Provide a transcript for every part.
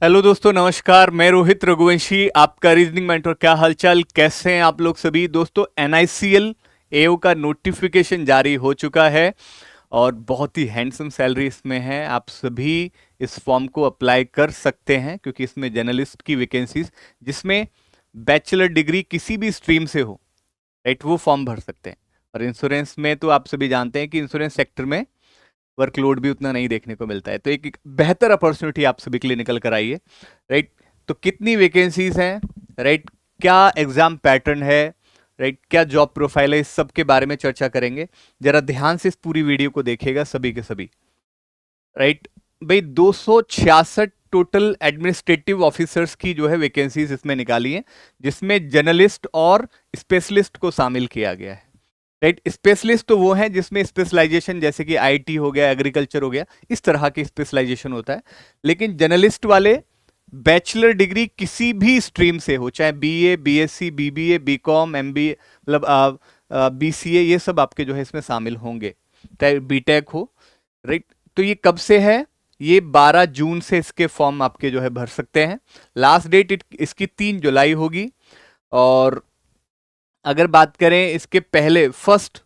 Hello दोस्तों, नमस्कार। मैं रोहित रघुवंशी, आपका रीजनिंग मेंटर। क्या हालचाल, कैसे हैं आप लोग सभी दोस्तों। एनआईसीएल एओ का नोटिफिकेशन जारी हो चुका है और बहुत ही हैंडसम सैलरी इसमें है। आप सभी इस फॉर्म को अप्लाई कर सकते हैं क्योंकि इसमें जर्नलिस्ट की वैकेंसीज जिसमें बैचलर डिग्री किसी भी स्ट्रीम से हो, राइट, वो फॉर्म भर सकते हैं। और इंश्योरेंस में तो आप सभी जानते हैं कि इंश्योरेंस सेक्टर में वर्कलोड भी उतना नहीं देखने को मिलता है, तो एक बेहतर अपॉर्चुनिटी आप सभी के लिए निकल कर आई है, राइट। तो कितनी वैकेंसीज हैं, राइट, क्या एग्जाम पैटर्न है, राइट, क्या जॉब प्रोफाइल है, इस सब के बारे में चर्चा करेंगे। जरा ध्यान से इस पूरी वीडियो को देखिएगा सभी के सभी, राइट। भाई 266 टोटल एडमिनिस्ट्रेटिव ऑफिसर्स की जो है वैकेंसीज इसमें निकाली है, जिसमें जर्नलिस्ट और स्पेशलिस्ट को शामिल किया गया है, राइट। स्पेशलिस्ट तो वो है जिसमें स्पेशलाइजेशन जैसे कि आईटी हो गया, एग्रीकल्चर हो गया, इस तरह की स्पेशलाइजेशन होता है। लेकिन जर्नलिस्ट वाले बैचलर डिग्री किसी भी स्ट्रीम से हो, चाहे BA, BSc, BBA, BCom, MBA, मतलब बीसीए, ये सब आपके जो है इसमें शामिल होंगे, चाहे बीटेक हो, राइट। तो ये कब से है? ये 12 जून से इसके फॉर्म आपके जो है भर सकते हैं। लास्ट डेट इसकी 3 जुलाई होगी। और अगर बात करें इसके पहले फर्स्ट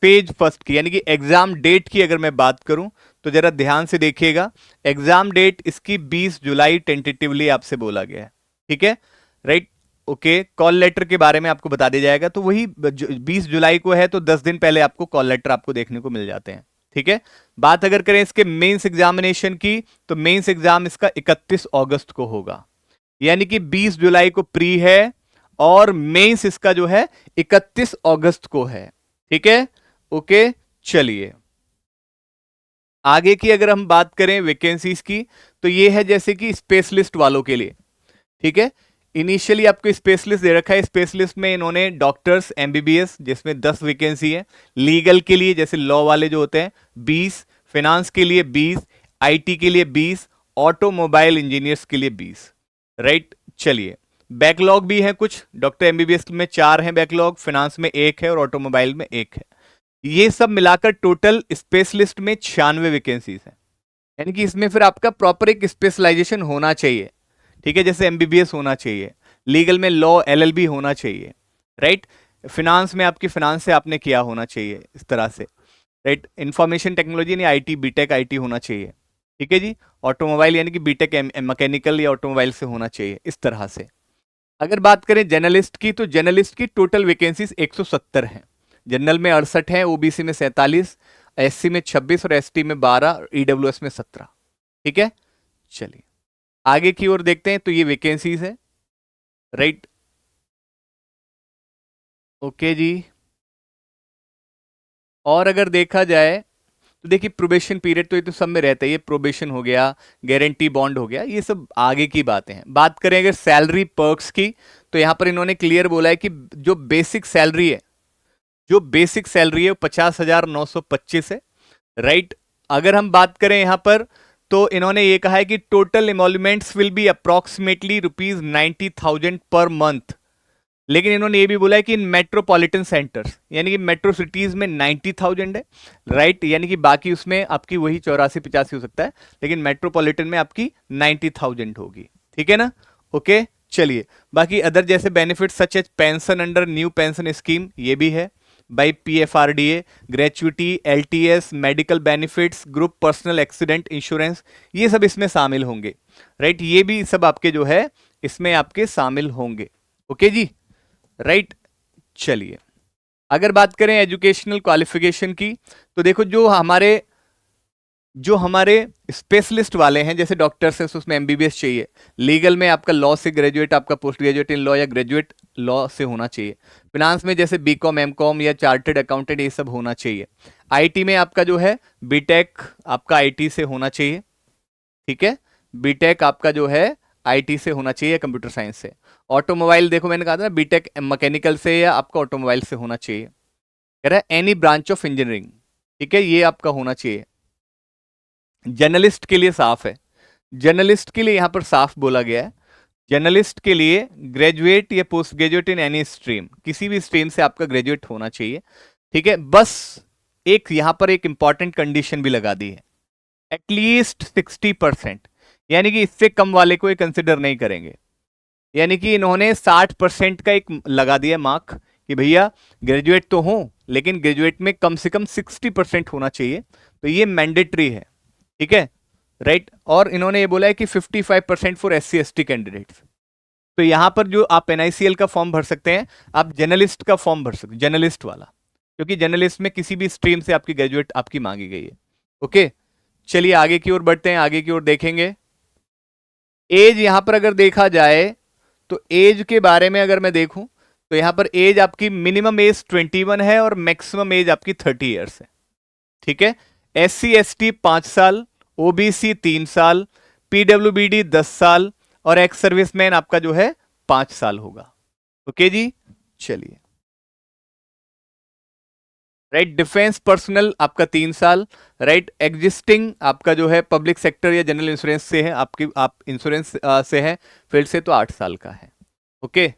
की, यानी कि एग्जाम डेट की अगर मैं बात करूं, तो जरा ध्यान से देखिएगा। एग्जाम डेट इसकी 20 जुलाई टेंटेटिवली आपसे बोला गया है, ठीक है, राइट। ओके, कॉल लेटर के बारे में आपको बता दिया जाएगा, तो वही 20 जुलाई को है, तो 10 दिन पहले आपको कॉल लेटर आपको देखने को मिल जाते हैं, ठीक है। बात अगर करें इसके मेंस एग्जामिनेशन की, तो मेंस एग्जाम इसका 31 अगस्त को होगा, यानी कि 20 जुलाई को प्री है और मेंस इसका जो है 31 अगस्त को है, ठीक है। ओके, चलिए आगे की अगर हम बात करें वैकेंसीज की, तो ये है जैसे कि स्पेशलिस्ट वालों के लिए, ठीक है। इनिशियली आपको स्पेशलिस्ट दे रखा है। स्पेशलिस्ट में इन्होंने डॉक्टर्स, एमबीबीएस, जिसमें 10 वैकेंसी है। लीगल के लिए जैसे लॉ वाले जो होते हैं 20, फाइनेंस के लिए 20, आईटी के लिए 20, ऑटोमोबाइल इंजीनियर्स के लिए 20, राइट। चलिए, बैकलॉग भी है कुछ। डॉक्टर एमबीबीएस में 4 हैं बैकलॉग, फाइनेंस में 1 है और ऑटोमोबाइल में 1 है। ये सब मिलाकर टोटल स्पेशलिस्ट में 96 वैकेंसीज है। यानी कि इसमें फिर आपका प्रॉपर एक स्पेशलाइजेशन होना चाहिए, ठीक है, जैसे एमबीबीएस होना चाहिए, लीगल में लॉ एलएलबी होना चाहिए, राइट। फिनांस में आपकी फिनांस से आपने किया होना चाहिए, इस तरह से, राइट। इंफॉर्मेशन टेक्नोलॉजी यानी आईटी, बीटेक आईटी होना चाहिए, ठीक है जी। ऑटोमोबाइल यानी कि बीटेक मैकेनिकल या ऑटोमोबाइल से होना चाहिए, इस तरह से। अगर बात करें जर्नलिस्ट की, तो जर्नलिस्ट की टोटल वैकेंसीज 170 हैं। जनरल में 68 है, ओबीसी में 47, एससी में 26 और एसटी में 12, ईडब्ल्यूएस में 17, ठीक है। चलिए आगे की ओर देखते हैं, तो ये वैकेंसीज है, राइट। ओके जी। और अगर देखा जाए तो देखिए प्रोबेशन पीरियड तो ये तो सब में रहता है, ये प्रोबेशन हो गया, गारंटी बॉन्ड हो गया, ये सब आगे की बातें हैं। बात करें अगर सैलरी पर्क्स की, तो यहां पर इन्होंने क्लियर बोला है कि जो बेसिक सैलरी है, जो बेसिक सैलरी है वो 50,925 है, राइट। अगर हम बात करें यहां पर, तो इन्होंने ये कहा है कि total emoluments will be approximately ₹90,000 per month. लेकिन इन्होंने ये भी बोला है कि इन मेट्रोपॉलिटन सेंटर्स, यानी कि मेट्रो सिटीज में 90,000 है, राइट, यानी कि बाकी उसमें आपकी वही 84-85 हो सकता है, लेकिन मेट्रोपॉलिटन में आपकी 90,000 होगी, ठीक है ना। ओके, चलिए बाकी अदर जैसे benefit such age pension under new pension scheme, ये भी है by PFRDA, gratuity, LTS, medical benefits, group personal accident insurance, ये सब इसमें शामिल होंगे, राइट। ये भी सब आपके जो है इसमें आपके शामिल होंगे, ओके जी, राइट। चलिए अगर बात करें एजुकेशनल क्वालिफिकेशन की, तो देखो जो हमारे स्पेशलिस्ट वाले हैं, जैसे डॉक्टर्स हैं, उसमें एमबीबीएस चाहिए। लीगल में आपका लॉ से ग्रेजुएट, आपका पोस्ट ग्रेजुएट इन लॉ या ग्रेजुएट लॉ से होना चाहिए। फिनांस में जैसे बीकॉम, एमकॉम या चार्टर्ड अकाउंटेंट, ये सब होना चाहिए। आईटी में आपका जो है बीटेक आपका आईटी से होना चाहिए, ठीक है। बीटेक आपका जो है आईटी से होना चाहिए, कंप्यूटर साइंस से। ऑटोमोबाइल देखो मैंने कहा था ना, बीटेक मैकेनिकल से या आपका ऑटोमोबाइल से होना चाहिए। कह रहा है एनी ब्रांच ऑफ इंजीनियरिंग, ठीक है, ये आपका होना चाहिए। जर्नलिस्ट के लिए साफ है, जर्नलिस्ट के लिए यहां पर साफ बोला गया है, जर्नलिस्ट के लिए ग्रेजुएट या post graduate in any stream, किसी भी स्ट्रीम से आपका ग्रेजुएट होना चाहिए, ठीक है। बस एक यहां पर एक इंपॉर्टेंट कंडीशन भी लगा दी है, एटलीस्ट 60%, यानी कि इससे कम वाले को ये कंसिडर नहीं करेंगे। यानी कि इन्होंने 60% का एक लगा दिया मार्क कि भैया ग्रेजुएट तो हो लेकिन ग्रेजुएट में कम से कम 60% होना चाहिए, तो ये मैंडेटरी है, ठीक है, राइट। और इन्होंने ये बोला है कि 55% फॉर SC ST कैंडिडेट्स। तो यहां पर जो आप NICL का फॉर्म भर सकते हैं, आप जर्नलिस्ट का फॉर्म भर सकते हैं, जर्नलिस्ट वाला, क्योंकि जर्नलिस्ट में किसी भी स्ट्रीम से आपकी ग्रेजुएट आपकी मांगी गई है। ओके, चलिए आगे की ओर बढ़ते हैं, आगे की ओर देखेंगे। एज यहां पर अगर देखा जाए तो एज के बारे में अगर मैं देखूं तो यहां पर एज आपकी मिनिमम एज 21 है और मैक्सिमम एज आपकी 30 ईयर्स है, ठीक है। SC ST 5 साल, OBC 3 साल, PWBD 10 साल और एक्स सर्विसमैन आपका जो है 5 साल होगा। ओके जी, चलिए, राइट। डिफेंस पर्सनल आपका 3 साल, राइट। एग्जिस्टिंग आपका जो है पब्लिक सेक्टर या जनरल इंश्योरेंस से है, आपकी आप इंश्योरेंस से है फील्ड से, तो 8 साल का है। ओके,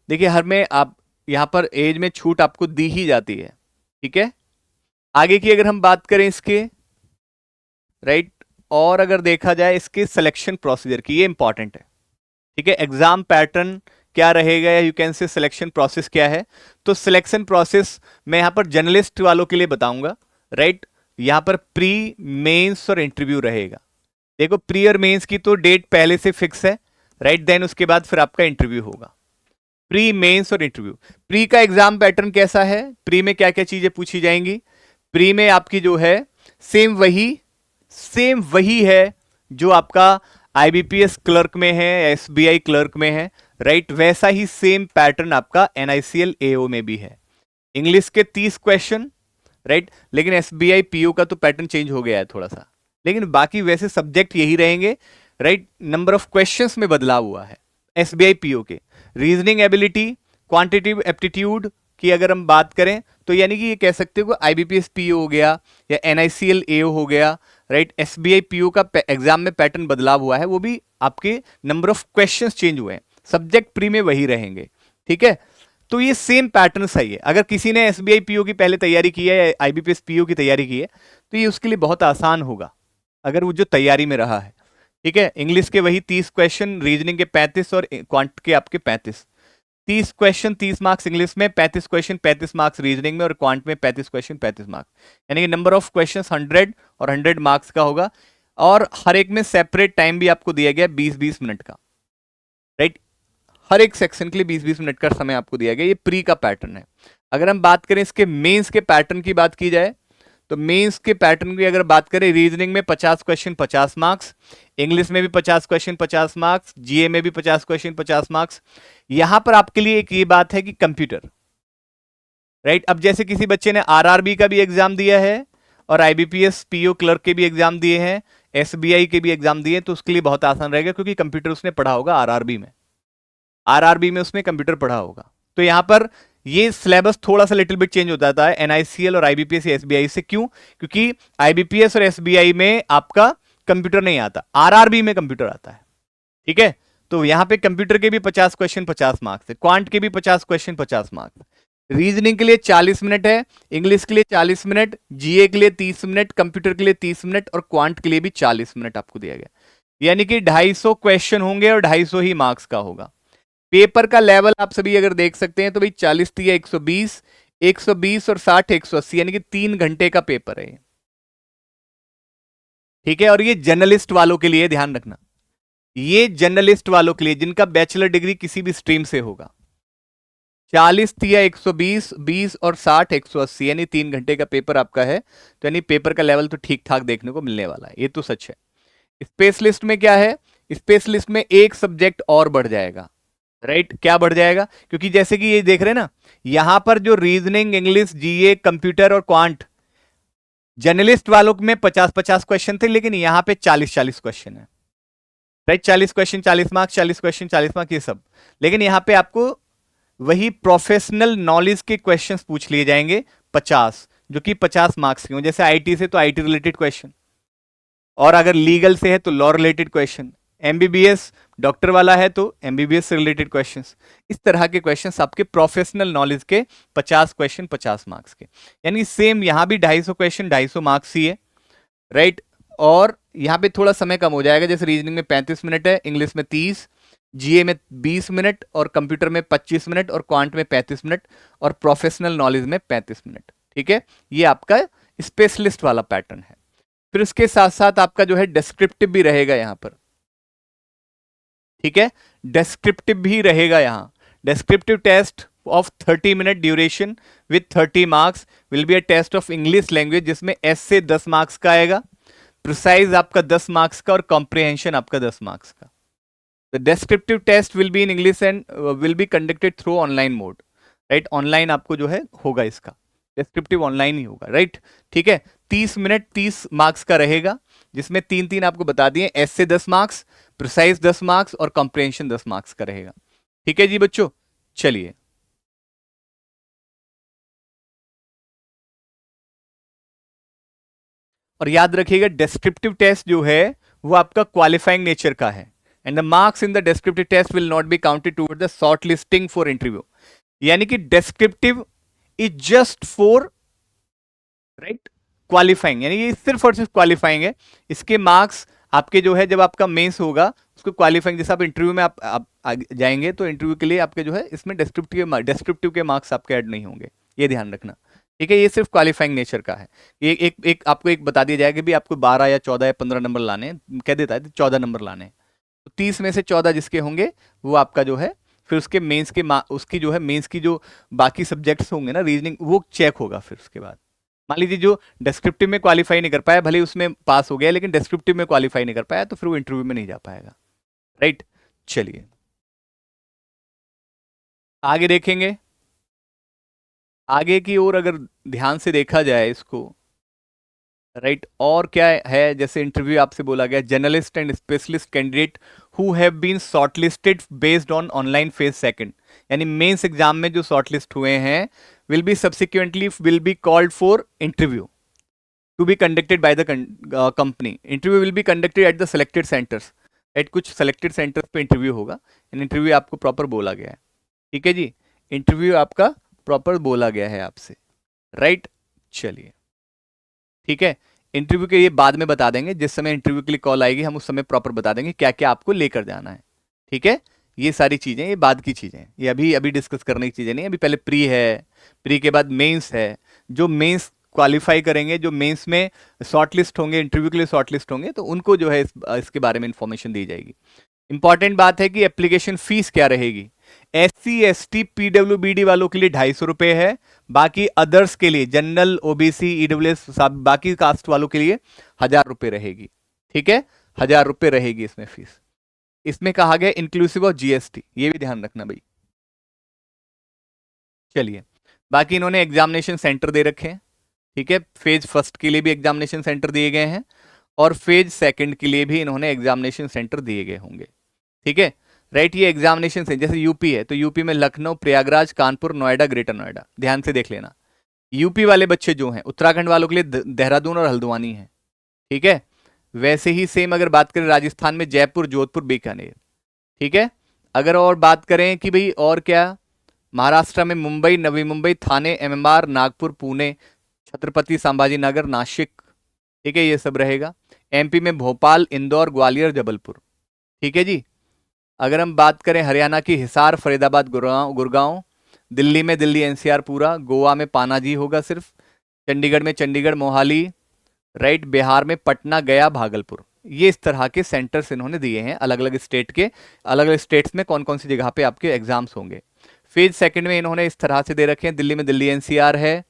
देखिए हर में आप यहां पर एज में छूट आपको दी ही जाती है, ठीक है। आगे की अगर हम बात करें इसके, राइट, और अगर देखा जाए इसके सिलेक्शन प्रोसीजर की, ये इंपॉर्टेंट है, ठीक है। एग्जाम पैटर्न क्या रहेगा या you can say selection process क्या है। तो सिलेक्शन प्रोसेस मैं यहां पर जर्नलिस्ट वालों के लिए बताऊंगा, राइट। यहां पर प्री मेंस और इंटरव्यू रहेगा। देखो प्री और मेंस की तो डेट पहले से फिक्स है, राइट। देन उसके बाद फिर आपका इंटरव्यू होगा। प्री मेंस और इंटरव्यू। प्री का एग्जाम पैटर्न कैसा है, प्री में क्या क्या चीजें पूछी जाएंगी। प्री में आपकी जो है सेम वही है जो आपका IBPS क्लर्क में है या SBI क्लर्क में है, राइट। वैसा ही सेम पैटर्न आपका NICL AO में भी है। इंग्लिश के 30 क्वेश्चन, राइट। लेकिन SBI PO का तो पैटर्न चेंज हो गया है थोड़ा सा, लेकिन बाकी वैसे सब्जेक्ट यही रहेंगे, राइट। नंबर ऑफ क्वेश्चंस में बदलाव हुआ है SBI PO के। रीजनिंग एबिलिटी, क्वांटिटेटिव एप्टीट्यूड की अगर हम बात करें तो यानी कि ये कह सकते हो IBPS PO हो गया या NICL AO हो गया, राइट। SBI PO का एग्जाम में पैटर्न बदलाव हुआ है, वो भी आपके नंबर ऑफ क्वेश्चंस चेंज हुए हैं, सब्जेक्ट प्री में वही रहेंगे, ठीक है। तो ये सेम पैटर्न सही है। अगर किसी ने SBI PO की पहले तैयारी की है या IBPS PO की तैयारी की है तो ये उसके लिए बहुत आसान होगा अगर वो जो तैयारी में रहा है, ठीक है। इंग्लिश के वही 30 क्वेश्चन, रीजनिंग के 35 और क्वांट के आपके 35। 30 क्वेश्चन 30 मार्क्स इंग्लिश में, 35 क्वेश्चन 35 मार्क्स रीजनिंग में और क्वांट में 35 क्वेश्चन 35 मार्क्स, यानी कि नंबर ऑफ क्वेश्चंस 100 और 100 मार्क्स का होगा। और हर एक में सेपरेट टाइम भी आपको दिया गया 20-20 मिनट का, राइट। हर एक सेक्शन के लिए 20-20 मिनट का समय आपको दिया गया। ये प्री का पैटर्न है। अगर हम बात करें इसके मेंस के पैटर्न की बात की जाए तो मेंस के पैटर्न की अगर बात करें, रीजनिंग में 50 क्वेश्चन 50 मार्क्स, इंग्लिश में भी 50 क्वेश्चन 50 मार्क्स, GA में भी 50 क्वेश्चन 50 मार्क्स। यहां पर आपके लिए एक ये बात है कि कंप्यूटर, राइट। अब जैसे किसी बच्चे ने RRB का भी एग्जाम दिया है और IBPS PO क्लर्क के भी एग्जाम दिए हैं, SBI के भी एग्जाम दिए, तो उसके लिए बहुत आसान रहेगा क्योंकि कंप्यूटर उसने पढ़ा होगा RRB में उसने कंप्यूटर पढ़ा होगा। तो यहां पर ये सिलेबस थोड़ा सा लिटिल बिट चेंज हो जाता है NICL और IBPS या SBI से। क्यों? क्योंकि IBPS और SBI में आपका कंप्यूटर नहीं आता, RRB में कंप्यूटर आता है, ठीक है। तो यहां पे कंप्यूटर के भी 50 क्वेश्चन 50 मार्क्स है, क्वांट के भी 50 क्वेश्चन 50 मार्क्स, रीजनिंग के लिए 40 मिनट है, इंग्लिश के लिए 40 मिनट, GA के लिए 30 मिनट, कंप्यूटर के लिए 30 मिनट और क्वांट के लिए भी 40 मिनट आपको दिया गया। यानी कि 250 क्वेश्चन होंगे और 250 ही मार्क्स का होगा। पेपर का लेवल आप सभी अगर देख सकते हैं तो भाई 40 या 120, 120 और 60 180, यानी कि 3 घंटे का पेपर है, ठीक है। और ये जर्नलिस्ट वालों के लिए ध्यान रखना, ये जर्नलिस्ट वालों के लिए जिनका बैचलर डिग्री किसी भी स्ट्रीम से होगा। 40 या 120, 20 और 60 180, यानी 3 घंटे का पेपर आपका है, तो यानी पेपर का लेवल तो ठीक ठाक देखने को मिलने वाला है, ये तो सच है। स्पेशलिस्ट में क्या है, स्पेशलिस्ट में एक सब्जेक्ट और बढ़ जाएगा, राइट। क्या बढ़ जाएगा? क्योंकि जैसे कि ये देख रहे हैं ना, यहां पर जो रीजनिंग, इंग्लिश, GA, कंप्यूटर और क्वांट, जर्नलिस्ट वालों में 50-50 क्वेश्चन थे, लेकिन यहां पे 40-40 क्वेश्चन है, right. 40 question 40 marks, 40 question 40 marks, ये सब। लेकिन यहां पे आपको वही प्रोफेशनल नॉलेज के क्वेश्चंस पूछ लिए जाएंगे 50, जो कि 50 मार्क्स के हों। जैसे IT से तो IT रिलेटेड क्वेश्चन, और अगर लीगल से है तो law related question, MBBS doctor वाला है तो MBBS से रिलेटेड क्वेश्चंस। इस तरह के क्वेश्चंस आपके प्रोफेशनल नॉलेज के 50 क्वेश्चन 50 मार्क्स के, यानी सेम यहां भी 250 क्वेश्चन 250 मार्क्स ही है, राइट। और यहाँ पे थोड़ा समय कम हो जाएगा, जैसे रीजनिंग में 35 मिनट है, इंग्लिश में 30, जीए में 20 मिनट, और कंप्यूटर में 25 मिनट, और क्वांट में 35 मिनट, और प्रोफेशनल नॉलेज में 35 मिनट। ठीक है, ये आपका स्पेशलिस्ट वाला पैटर्न है। फिर उसके साथ साथ आपका जो है डिस्क्रिप्टिव भी रहेगा यहां पर। ठीक है, डिस्क्रिप्टिव भी रहेगा यहां। Descriptive test of 30 minute duration with 30 marks will be a test of English language, जिसमें एस से 10 मार्क्स का आएगा, प्रिसाइज आपका 10 मार्क्स का, और कॉम्प्रिहेंशन आपका 10 मार्क्स का। The descriptive test will be in English and will be conducted through online mode. Right, online आपको जो है होगा, इसका डिस्क्रिप्टिव ऑनलाइन ही होगा। राइट, ठीक है, 30 मिनट 30 मार्क्स का रहेगा, जिसमें तीन तीन आपको बता दिए, एस से 10 मार्क्स, प्रिसाइज 10 मार्क्स, और कॉम्प्रिहेंशन 10 मार्क्स का रहेगा। ठीक है जी बच्चों, चलिए। और याद रखिएगा डिस्क्रिप्टिव टेस्ट जो है वो आपका क्वालिफाइंग नेचर का है, and the marks in the descriptive test will not be counted toward the shortlisting for interview. यानी कि descriptive is just for right qualifying, यानी ये सिर्फ और सिर्फ क्वालिफाइंग है। इसके मार्क्स आपके जो है, जब आपका मेंस होगा उसको क्वालिफाइंग, जैसे आप इंटरव्यू में आप जाएंगे तो इंटरव्यू के लिए आपके जो है इसमें डिस्क्रिप्टिव के मार्क्स आपके ऐड नहीं होंगे, ये ध्यान रखना। ठीक है, ये सिर्फ क्वालिफाइंग नेचर का है। एक आपको एक बता दिया जाएगा कि भी आपको 12 या 14 या 15 नंबर लाने हैं, कह देता है 14 नंबर लाने हैं, तो 30 में से 14 जिसके होंगे वो आपका जो है, फिर उसके मेंस के उसकी जो है मेंस की जो बाकी सब्जेक्ट्स होंगे ना, रीजनिंग, वो चेक होगा। फिर उसके बाद मान लीजिए जो डिस्क्रिप्टिव में क्वालिफाई नहीं कर पाया, भले उसमें पास हो गया, लेकिन डिस्क्रिप्टिव में क्वालिफाई नहीं कर पाया, तो फिर वो इंटरव्यू में नहीं जा पाएगा। राइट, चलिए आगे देखेंगे। आगे की ओर अगर ध्यान से देखा जाए इसको, राइट, और क्या है, जैसे इंटरव्यू आपसे बोला गया, journalist and specialist candidate who have been shortlisted based on online phase second, यानी मेंस एग्जाम में जो शॉर्टलिस्ट हुए हैं will be subsequently will be called for interview to be conducted by the company. Interview will be conducted at the selected centres, एट कुछ selected centres पे interview होगा, and interview आपको प्रॉपर बोला गया है। ठीक है जी, इंटरव्यू आपका प्रॉपर बोला गया है आपसे। राइट, चलिए ठीक है, इंटरव्यू के ये बाद में बता देंगे, जिस समय इंटरव्यू के लिए कॉल आएगी हम उस समय प्रॉपर बता देंगे क्या क्या आपको लेकर जाना है। ठीक है, ये सारी चीजें ये बाद की चीजें हैं, ये अभी अभी डिस्कस करने की चीजें नहीं, अभी पहले प्री है, प्री के बाद मेंस है। जो मेंस क्वालिफाई करेंगे, जो मेंस में शॉर्टलिस्ट होंगे, इंटरव्यू के लिए शॉर्टलिस्ट होंगे, तो उनको जो है इसके बारे में इंफॉर्मेशन दी जाएगी। इंपॉर्टेंट बात है कि एप्लीकेशन फीस क्या रहेगी। SC ST PWBD वालों के लिए 250 रुपए है, बाकी अदर्स के लिए जनरल OBC EWS बाकी कास्ट वालों के लिए 1000 रुपए रहेगी। ठीक है, 1000 रुपए रहेगी इसमें फीस। इसमें कहा गया इंक्लूसिव ऑफ GST, ये भी ध्यान रखना भाई। चलिए, बाकी इन्होंने एग्जामिनेशन सेंटर दे रखे हैं। ठीक है, फेज फर्स्ट के लिए भी एग्जामिनेशन सेंटर दिए गए हैं, और फेज सेकंड के लिए भी इन्होंने एग्जामिनेशन सेंटर दिए गए होंगे। ठीक है, राइट, ये एग्जामिनेशन से जैसे यूपी है तो यूपी में लखनऊ, प्रयागराज, कानपुर, नोएडा, ग्रेटर नोएडा, ध्यान से देख लेना। यूपी वाले बच्चे जो हैं, उत्तराखंड वालों के लिए देहरादून और हल्द्वानी है। ठीक है, वैसे ही सेम अगर बात करें राजस्थान में जयपुर, जोधपुर, बीकानेर। ठीक है, अगर और बात करें कि भाई और क्या, महाराष्ट्र में मुंबई, नवी मुंबई, थाने, MMR, नागपुर, पुणे, छत्रपति संभाजी नगर, नासिक। ठीक है, ये सब रहेगा। MP में भोपाल, इंदौर, ग्वालियर, जबलपुर। ठीक है जी, अगर हम बात करें हरियाणा की, हिसार, फरीदाबाद, गुड़गांव, दिल्ली में दिल्ली NCR पूरा, गोवा में पानाजी होगा सिर्फ, चंडीगढ़ में चंडीगढ़, मोहाली, राइट, बिहार में पटना, गया, भागलपुर। ये इस तरह के सेंटर्स इन्होंने दिए हैं अलग अलग स्टेट के, अलग अलग स्टेट्स में कौन कौन सी जगह पे आपके एग्जाम्स होंगे। फेज सेकंड में इन्होंने इस तरह से दे रखे हैं, दिल्ली में दिल्ली NCR है,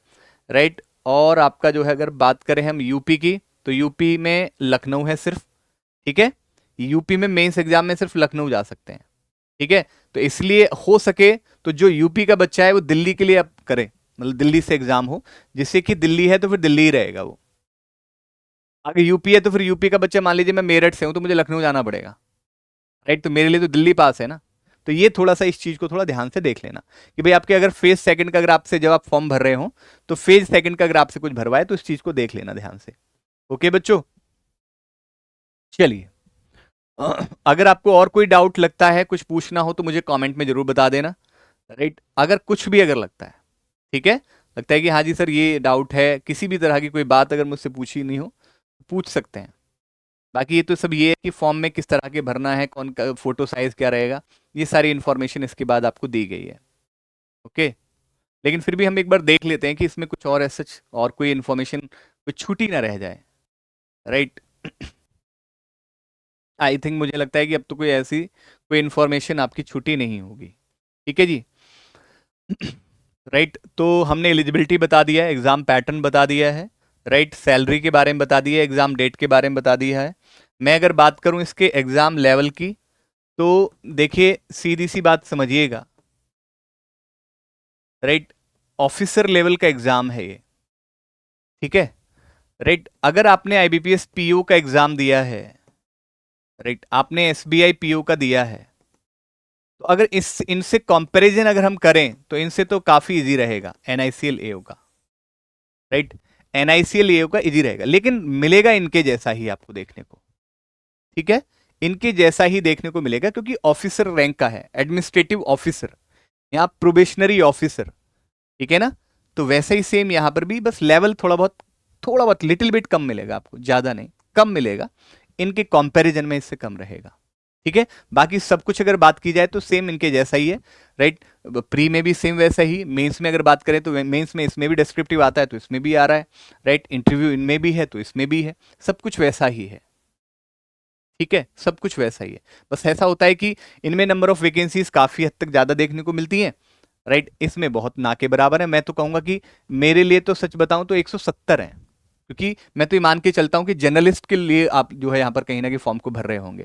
राइट, और आपका जो है अगर बात करें हम यूपी की, तो यूपी में लखनऊ है सिर्फ। ठीक है, यूपी में मेंस एग्जाम में सिर्फ लखनऊ जा सकते हैं। ठीक है, तो इसलिए हो सके तो जो यूपी का बच्चा है वो दिल्ली के लिए अब करे, मतलब दिल्ली से एग्जाम हो, जिससे कि दिल्ली है तो फिर दिल्ली ही रहेगा वो। अगर यूपी है तो फिर यूपी का बच्चा, मान लीजिए मैं मेरठ से हूं तो मुझे लखनऊ जाना पड़ेगा, राइट, तो मेरे लिए तो दिल्ली पास है ना। तो ये थोड़ा सा इस चीज को थोड़ा ध्यान से देख लेना कि भाई आपके अगर फेज सेकंड का, अगर आपसे जब आप फॉर्म भर रहे हो तो फेज सेकंड का अगर आपसे कुछ भरवाए तो इस चीज को देख लेना ध्यान से। ओके बच्चों, चलिए, अगर आपको और कोई डाउट लगता है, कुछ पूछना हो तो मुझे कमेंट में जरूर बता देना। राइट, अगर कुछ भी अगर लगता है, ठीक है, लगता है कि हाँ जी सर ये डाउट है, किसी भी तरह की कोई बात अगर मुझसे पूछी नहीं हो पूछ सकते हैं। बाकी ये तो सब ये है कि फॉर्म में किस तरह के भरना है, कौन का फोटो साइज क्या रहेगा, ये सारी इन्फॉर्मेशन इसके बाद आपको दी गई है। ओके, लेकिन फिर भी हम एक बार देख लेते हैं कि इसमें कुछ और सच और कोई इन्फॉर्मेशन कुछ छूटी ना रह जाए, राइट। आई थिंक मुझे लगता है कि अब तो कोई ऐसी कोई इन्फॉर्मेशन आपकी छूटी नहीं होगी। ठीक है जी। राइट, तो हमने एलिजिबिलिटी बता दिया है, एग्जाम पैटर्न बता दिया है, राइट, सैलरी के बारे में बता दिया है, एग्जाम डेट के बारे में बता दिया है। मैं अगर बात करूं इसके एग्जाम लेवल की, तो देखिए सीधी सी बात समझिएगा, राइट, ऑफिसर लेवल का एग्जाम है ये। ठीक है, राइट। अगर आपने आईबीपीएस पीओ का एग्जाम दिया है, राइट, आपने एसबीआई पीओ का दिया है, तो अगर इस इनसे कंपैरिजन अगर हम करें तो इनसे तो काफी इजी रहेगा एनआईसीएल एओ का, राइट। एनआईसीएल एओ का इजी रहेगा, लेकिन मिलेगा इनके जैसा ही आपको देखने को। ठीक है, इनके जैसा ही देखने को मिलेगा, क्योंकि ऑफिसर रैंक का है, एडमिनिस्ट्रेटिव ऑफिसर, यहां प्रोबेशनरी ऑफिसर। ठीक है ना, तो वैसे ही सेम यहां पर भी, बस लेवल थोड़ा बहुत लिटिल बिट कम मिलेगा आपको, ज्यादा नहीं, कम मिलेगा, इनके कंपैरिजन में इससे कम रहेगा। ठीक है, बाकी सब कुछ अगर बात की जाए तो सेम इनके जैसा ही है, राइट। प्री में भी सेम वैसा ही, मेंस में अगर बात करें तो मेंस में इसमें भी डिस्क्रिप्टिव आता है तो इसमें भी आ रहा है, राइट, इंटरव्यू इनमें भी है तो इसमें भी है, सब कुछ वैसा ही है। ठीक है, सब कुछ वैसा ही है, बस ऐसा होता है कि इनमें नंबर ऑफ वैकेंसीज काफी हद तक ज्यादा देखने को मिलती हैं, राइट, इसमें बहुत ना के बराबर है। मैं तो कहूंगा कि मेरे लिए तो सच बताऊं तो 170 है, क्योंकि मैं तो ये मान के चलता हूं कि जर्नलिस्ट के लिए आप जो है यहाँ पर कहीं ना कहीं फॉर्म को भर रहे होंगे,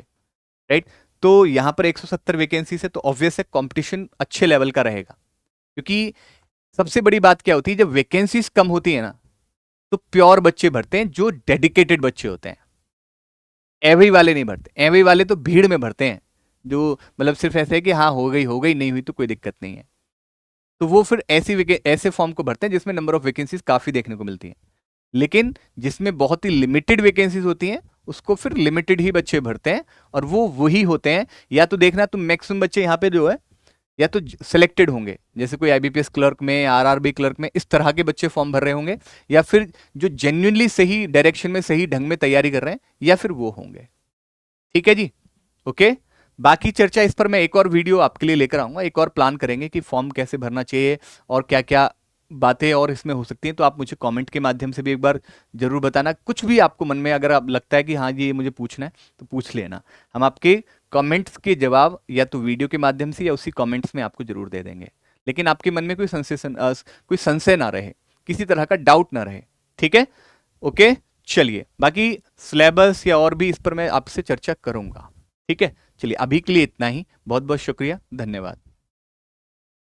राइट। तो यहाँ पर 170 वैकेंसी से तो ऑब्वियस है कंपटीशन अच्छे लेवल का रहेगा, क्योंकि सबसे बड़ी बात क्या होती है, जब वैकेंसीज कम होती है ना, तो प्योर बच्चे भरते हैं, जो डेडिकेटेड बच्चे होते हैं। एवरी वाले नहीं भरते, एवरी वाले तो भीड़ में भरते हैं, जो मतलब सिर्फ ऐसे है कि हाँ हो गई, नहीं हुई तो कोई दिक्कत नहीं है, तो वो फिर ऐसे फॉर्म को भरते हैं जिसमें नंबर ऑफ वैकेंसीज काफी देखने को मिलती है। लेकिन जिसमें बहुत ही लिमिटेड वैकेंसीज होती हैं, उसको फिर लिमिटेड ही बच्चे भरते हैं, और वो वही होते हैं, या तो देखना तुम मैक्सिमम बच्चे यहाँ पे जो है या तो सिलेक्टेड होंगे, जैसे कोई आईबीपीएस क्लर्क में, आरआरबी क्लर्क में, इस तरह के बच्चे फॉर्म भर रहे होंगे, या फिर जो जेन्युइनली सही डायरेक्शन में सही ढंग में तैयारी कर रहे हैं, या फिर वो होंगे। ठीक है जी, ओके। बाकी चर्चा इस पर मैं एक और वीडियो आपके लिए लेकर आऊंगा, एक और प्लान करेंगे कि फॉर्म कैसे भरना चाहिए और क्या क्या बातें और इसमें हो सकती हैं। तो आप मुझे कमेंट के माध्यम से भी एक बार जरूर बताना, कुछ भी आपको मन में अगर आप लगता है कि हाँ जी ये मुझे पूछना है तो पूछ लेना, हम आपके कमेंट्स के जवाब या तो वीडियो के माध्यम से या उसी कमेंट्स में आपको जरूर दे देंगे। लेकिन आपके मन में कोई संशय ना रहे, किसी तरह का डाउट ना रहे। ठीक है, ओके। चलिए, बाकी सिलेबस या और भी इस पर मैं आपसे चर्चा करूंगा। ठीक है, चलिए अभी के लिए इतना ही, बहुत बहुत शुक्रिया, धन्यवाद।